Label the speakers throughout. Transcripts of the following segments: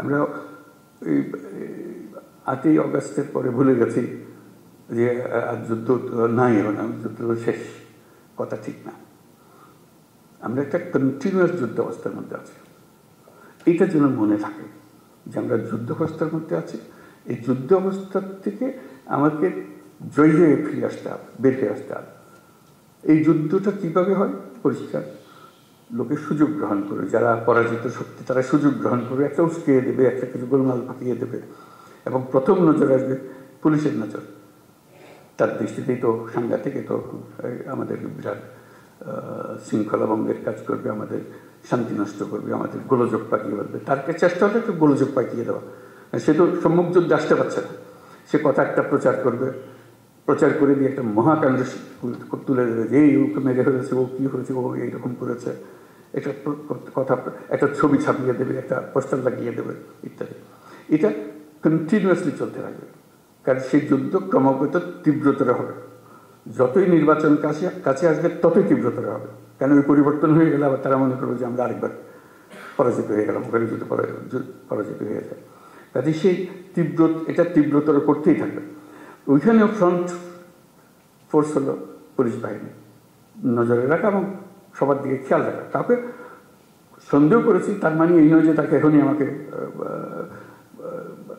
Speaker 1: আমরা এই 8ই অগাস্টের পরে ভুলে গেছি যে আর যুদ্ধ নাই, যুদ্ধ শেষ, কথা ঠিক না। আমরা একটা কন্টিনিউয়াস যুদ্ধ অবস্থার মধ্যে আছি। এইটা যেন মনে থাকে যে আমরা যুদ্ধ অবস্থার মধ্যে আছি। এই যুদ্ধ অবস্থার থেকে আমাকে জয় হয়ে ফিরে আসতে হবে, বের হয়ে আসতে হবে। এই যুদ্ধটা কীভাবে হয়? পরিষ্কার, লোকের সুযোগ গ্রহণ করে, যারা পরাজিত শক্তি তারা সুযোগ গ্রহণ করে একটা উস্কিয়ে দেবে, একটা কিছু গোলমাল পাকিয়ে দেবে, এবং প্রথম নজর আসবে পুলিশের নজর। তার দৃষ্টিতেই তো সাংঘাতিক, তো আমাদের বিরাট শৃঙ্খলা ভঙ্গের কাজ করবে, আমাদের শান্তি নষ্ট করবে, আমাদের গোলযোগ পাকিয়ে বলবে। তার চেষ্টা হলে একটু গোলযোগ পাকিয়ে দেওয়া। সে তো সম্মুখ যুদ্ধে আসতে পারছে না, সে কথা একটা প্রচার করবে, প্রচার করে দিয়ে একটা মহাকাণ্ড তুলে দেবে যে এই ওকে মেরে ফেলেছে, ও কী হয়েছে, ও এইরকম করেছে, একটা কথা, একটা ছবি ছাপিয়ে দেবে, একটা পোস্টার লাগিয়ে দেবে ইত্যাদি। এটা কন্টিনিউয়াসলি চলতে থাকবে, কারণ সেই যুদ্ধ ক্রমাগত তীব্রতর হবে। যতই নির্বাচন কাছে আসবে ততই তীব্রতর হবে, কারণ ওই পরিবর্তন হয়ে গেলে আবার তারা মনে করবে যে আমরা আরেকবার পরাজিত হয়ে গেলাম, ওখানে যদি পরাজিত হয়ে যায়। কাজে সেই এটা তীব্রতর করতেই থাকবে। ওইখানেও ফ্রন্ট ফোর্স হলো পুলিশ বাহিনী, নজরে রাখা এবং সবার দিকে খেয়াল রাখা। কাউকে সন্দেহ করেছি তার মানে এই নয় যে তাকে এখনই আমাকে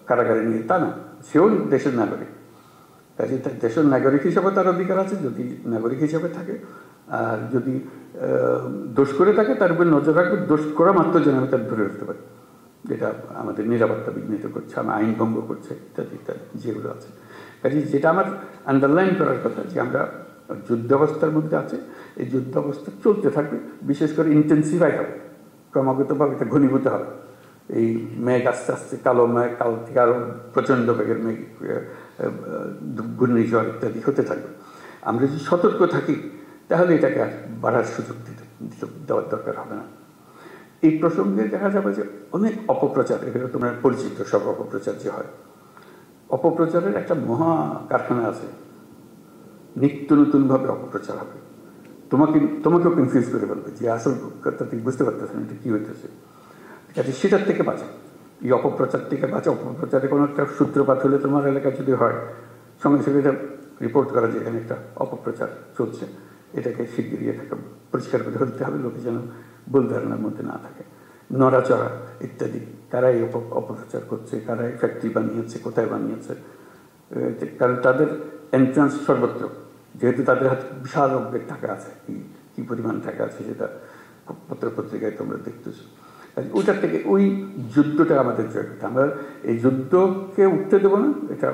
Speaker 1: কারাগারে নিয়ে, তা না। সেও দেশের নাগরিক, কাজে দেশের নাগরিক হিসাবে তার অধিকার আছে যদি নাগরিক হিসাবে থাকে। আর যদি দোষ করে থাকে তার উপর নজর রাখবে, দোষ করা মাত্র যেন আমি তার ধরে রাখতে পারি, যেটা আমাদের নিরাপত্তা বিঘ্নিত করছে, আমার আইন ভঙ্গ করছে ইত্যাদি ইত্যাদি যেগুলো আছে। কাজে যেটা আমার আন্ডারলাইন করার কথা যে আমরা যুদ্ধাবস্থার মধ্যে আছে, এই যুদ্ধাবস্থা চলতে থাকবে, বিশেষ করে ইন্টেন্সিফাই হবে, ক্রমাগতভাবে এটা ঘনীভূত হবে। এই মেঘ আস্তে আস্তে কালো মেঘ, কাল থেকে আরও প্রচণ্ড বেগের মেঘ, ঘূর্ণিঝড় ইত্যাদি হতে থাকবে। আমরা যদি সতর্ক থাকি তাহলে এটাকে আর বাড়ার সুযোগ দেওয়ার দরকার হবে না। এই প্রসঙ্গে দেখা যাবে যে অনেক অপপ্রচার, এগুলো তোমরা পরিচিত সব অপপ্রচার যে হয়, অপপ্রচারের একটা মহা কারখানা আছে। নিত্য নতুনভাবে অপপ্রচার হবে, তোমাকেও কনফিউজ করে ফেলবে যে আসল কথা তুই বুঝতে পারতেছেন এটা কী হইতেছে। কাজে সেটার থেকে বাঁচা, এই অপপ্রচার থেকে বাঁচা। অপপ্রচারে কোনো একটা সূত্রপাত হলে তোমার এলাকায় যদি হয়, সঙ্গে সঙ্গে এটা রিপোর্ট করা যে এখানে একটা অপপ্রচার চলছে, এটাকে শিগগিরই এটাকে পরিষ্কার করে ধরতে হবে, লোকে যেন ভুল ধারণার মধ্যে না থাকে। নড়াচড়া ইত্যাদি, কারাই অপপ্রচার করছে, কারাই ফ্যাক্টরি বানিয়েছে, কোথায় বানিয়েছে, কারণ তাদের এন্ট্রান্স সর্বত্র, যেহেতু তাদের হাতে বিশাল অঙ্কের টাকা আছে, কি পরিমাণ টাকা আছে সেটা পত্রিকায় তোমরা দেখতেছো। ওইটার থেকে ওই যুদ্ধটা আমাদের জয় করতে, আমরা এই যুদ্ধকে উঠতে দেবো না এটা।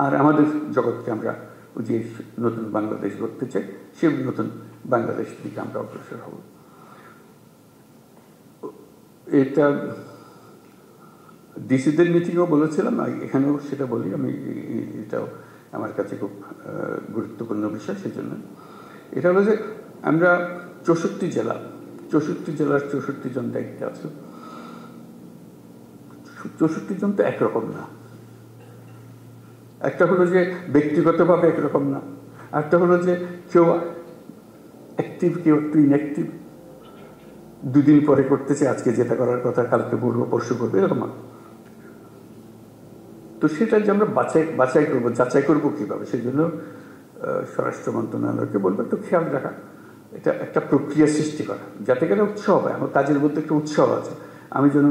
Speaker 1: আর আমাদের জগৎকে আমরা যে নতুন বাংলাদেশ গড়তে চাই, সেই নতুন বাংলাদেশ দিকে আমরা অগ্রসর হব। এটা ডিসিদের মিটিংও বলেছিলাম, এখানেও সেটা বলি আমি, এটাও আমার কাছে খুব গুরুত্বপূর্ণ বিষয়। সেই জন্য এটা হলো যে আমরা 64 জেলার 64 জন দায়িত্বে আছে। 64 জন তো একরকম না, একটা হলো যে ব্যক্তিগতভাবে একরকম না, একটা হলো যে কেউ অ্যাক্টিভ কেউ একটু ইনঅ্যাক্টিভ, দুদিন পরে করতেছে, আজকে যেটা করার কথা কালকে বলবো, পরশু করবো, এরকম। তো সেটা যে আমরা যাচাই করবো কীভাবে, সেই জন্য স্বরাষ্ট্র মন্ত্রণালয়কে বলবো একটু খেয়াল রাখা, এটা একটা প্রক্রিয়া সৃষ্টি করা, যাতে করে উৎসাহ হয়। আমার কাজের মধ্যে একটা উৎসাহ আছে, আমি যেন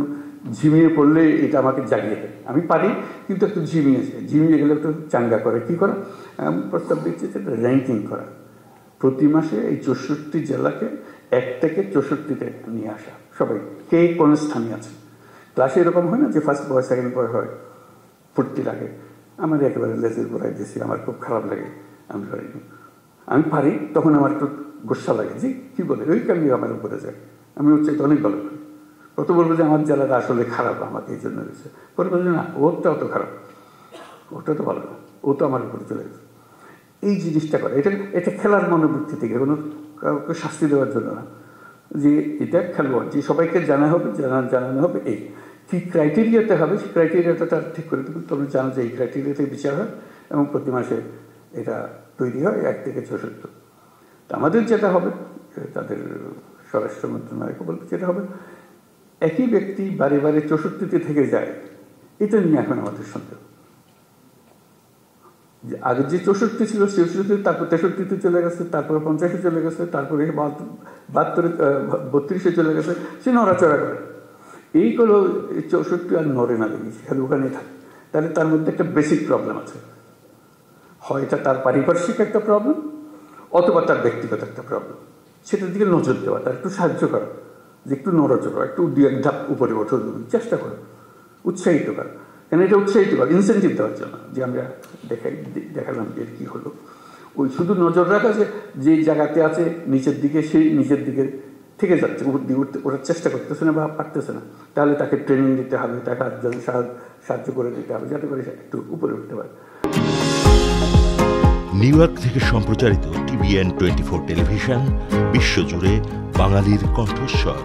Speaker 1: ঝিমিয়ে পড়লে এটা আমাকে জাগিয়ে দেয়। আমি পারি কিন্তু একটু ঝিমিয়ে গেলে একটু চাঙ্গা করে কী করা, প্রস্তাব দিচ্ছি সেটা র্যাঙ্কিং করা। প্রতি মাসে এই 64 জেলাকে 1 থেকে 64-তে নিয়ে আসা, সবাই কে কোন স্থানে আছে। ক্লাসে এরকম হয় না যে ফার্স্ট বয় সেকেন্ড বয় হয়, ফুর্তি লাগে। আমার একেবারে লেজের গোড়ায় দিয়েছি, আমার খুব খারাপ লাগে, আমি পারি, তখন আমার একটু গোসা লাগে যে কী বলে ওই কারণে আমার উপরে যায়, আমি হচ্ছে অনেক ভালো করি। কত বলবো যে আমার জেলাটা আসলে খারাপ, আমাকে এই জন্য হয়েছে, পরে বলবে না ওরটাও তো খারাপ, ওটা তো ভালো না, ও তো আমার উপরে চলে গেছে। এই জিনিসটা করে, এটা খেলার মনোবৃত্তি থেকে, কোনো কাউকে শাস্তি দেওয়ার জন্য না, যে এটা খেলোয়াড়, যে সবাইকে জানানো হবে এই কী ক্রাইটেরিয়াতে হবে, সেই ক্রাইটেরিয়াটা তার ঠিক করে দেবেন। তোমরা জানো যে এই ক্রাইটেরিয়াতে বিচার হয় এবং প্রতি মাসে এটা তৈরি হয় 1 থেকে 64। তো আমাদের যেটা হবে, তাদের স্বরাষ্ট্র মন্ত্রণালয়কে বলবে যেটা হবে, একই ব্যক্তি বারে বারে 64-তে থেকে যায়, এটা নিয়ে এখন আমাদের সন্দেহ। আগে যে 64 ছিল 66, তারপর 63-তে চলে গেছে, তারপরে 50-এ চলে গেছে, তারপরে 32-এ চলে গেছে, সে নড়াচড়া করে। এইগুলো 64 আর নড়ে না দেখেছি, খালি ওখানেই থাকে। তাহলে তার মধ্যে একটা বেসিক প্রবলেম আছে, হয় এটা তার পারিপার্শ্বিক একটা প্রবলেম অথবা তার ব্যক্তিগত একটা প্রবলেম। সেটার দিকে নজর দেওয়া, তার একটু সাহায্য করা, যে একটু নড়াচড়া, একটু এক ধাপ উপরে ওঠো, চেষ্টা করো, উৎসাহিত করা। কেন এটা উৎসাহিত করা, ইনসেন্টিভ দেওয়ার জন্য, যে আমরা দেখালাম যে কি হলো। ওই শুধু নজর রাখা যে জায়গাতে আছে নিচের দিকে, সেই নিচের দিকে থেকে যাচ্ছে, উপর দিকে উঠতে ওঠার চেষ্টা করতেছে না বা পারতেছে না, তাহলে তাকে ট্রেনিং দিতে হবে, তাকে সাহায্য করে দিতে হবে, যাতে করে একটু উপরে উঠতে পারে।
Speaker 2: নিউ ইয়র্ক থেকে সম্প্রচারিত TVN 24 টেলিভিশন, বিশ্বজুড়ে বাঙালির কণ্ঠস্বর।